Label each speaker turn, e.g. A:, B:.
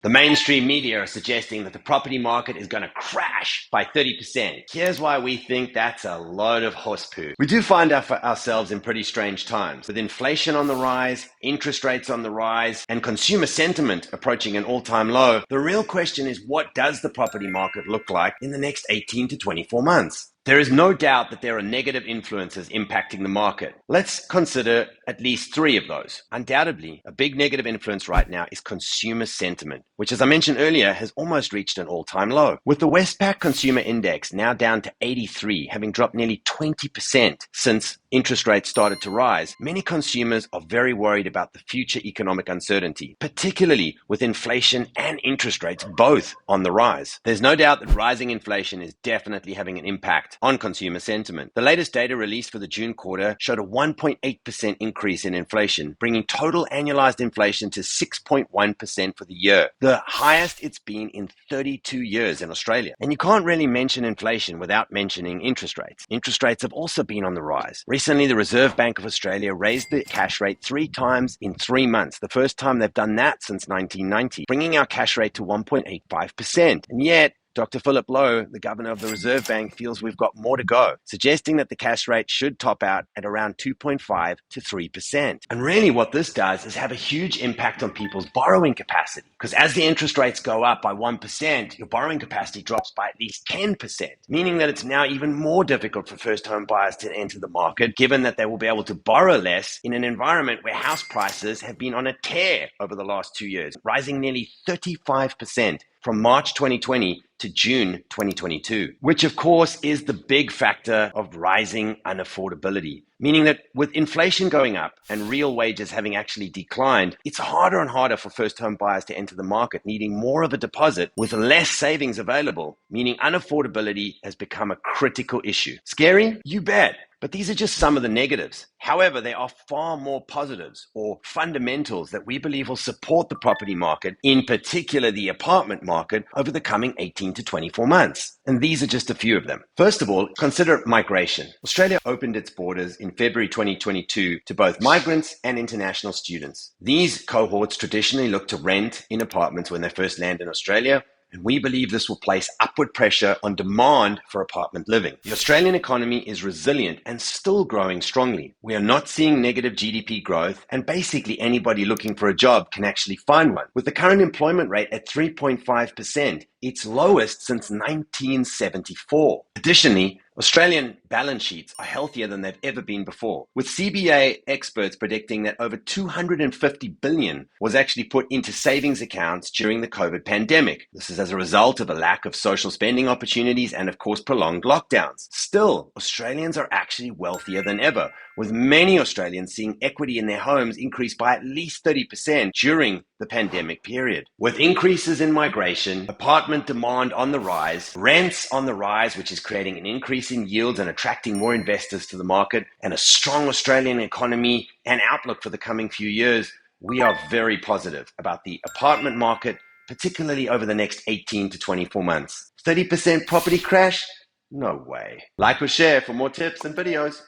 A: The mainstream media are suggesting that the property market is going to crash by 30%. Here's why we think that's a load of horse poo. We do find ourselves in pretty strange times, with inflation on the rise, interest rates on the rise, and consumer sentiment approaching an all-time low. The real question is, what does the property market look like in the next 18 to 24 months? There is no doubt that there are negative influences impacting the market. Let's consider at least three of those. Undoubtedly, a big negative influence right now is consumer sentiment, which, as I mentioned earlier, has almost reached an all-time low. With the Westpac Consumer Index now down to 83, having dropped nearly 20% since interest rates started to rise, many consumers are very worried about the future economic uncertainty, particularly with inflation and interest rates both on the rise. There's no doubt that rising inflation is definitely having an impact on consumer sentiment. The latest data released for the June quarter showed a 1.8% increase in inflation, bringing total annualized inflation to 6.1% for the year, the highest it's been in 32 years in Australia. And you can't really mention inflation without mentioning interest rates. Interest rates have also been on the rise. Recently, the Reserve Bank of Australia raised the cash rate 3 times in 3 months, the first time they've done that since 1990, bringing our cash rate to 1.85%. And yet, Dr. Philip Lowe, the governor of the Reserve Bank, feels we've got more to go, suggesting that the cash rate should top out at around 2.5 to 3%. And really what this does is have a huge impact on people's borrowing capacity, because as the interest rates go up by 1%, your borrowing capacity drops by at least 10%, meaning that it's now even more difficult for first-home buyers to enter the market, given that they will be able to borrow less in an environment where house prices have been on a tear over the last 2 years, rising nearly 35% from March 2020 to June 2022, which of course is the big factor of rising unaffordability, meaning that with inflation going up and real wages having actually declined, it's harder and harder for first-home buyers to enter the market, needing more of a deposit with less savings available, meaning unaffordability has become a critical issue. Scary? You bet. But these are just some of the negatives. However, there are far more positives or fundamentals that we believe will support the property market, in particular the apartment market, over the coming 18 to 24 months. And these are just a few of them. First of all, consider migration. Australia opened its borders in February 2022 to both migrants and international students. These cohorts traditionally look to rent in apartments when they first land in Australia, and we believe this will place upward pressure on demand for apartment living. The Australian economy is resilient and still growing strongly. We are not seeing negative GDP growth, and basically anybody looking for a job can actually find one. With the current employment rate at 3.5%, its lowest since 1974. Additionally, Australian balance sheets are healthier than they've ever been before, with CBA experts predicting that over 250 billion was actually put into savings accounts during the COVID pandemic. This is as a result of a lack of social spending opportunities and, of course, prolonged lockdowns. Still, Australians are actually wealthier than ever, with many Australians seeing equity in their homes increase by at least 30% during the pandemic period. With increases in migration, apartment demand on the rise, rents on the rise, which is creating an increase in yields and attracting more investors to the market, and a strong Australian economy and outlook for the coming few years, we are very positive about the apartment market, particularly over the next 18 to 24 months. 30% property crash? No way. Like or share for more tips and videos.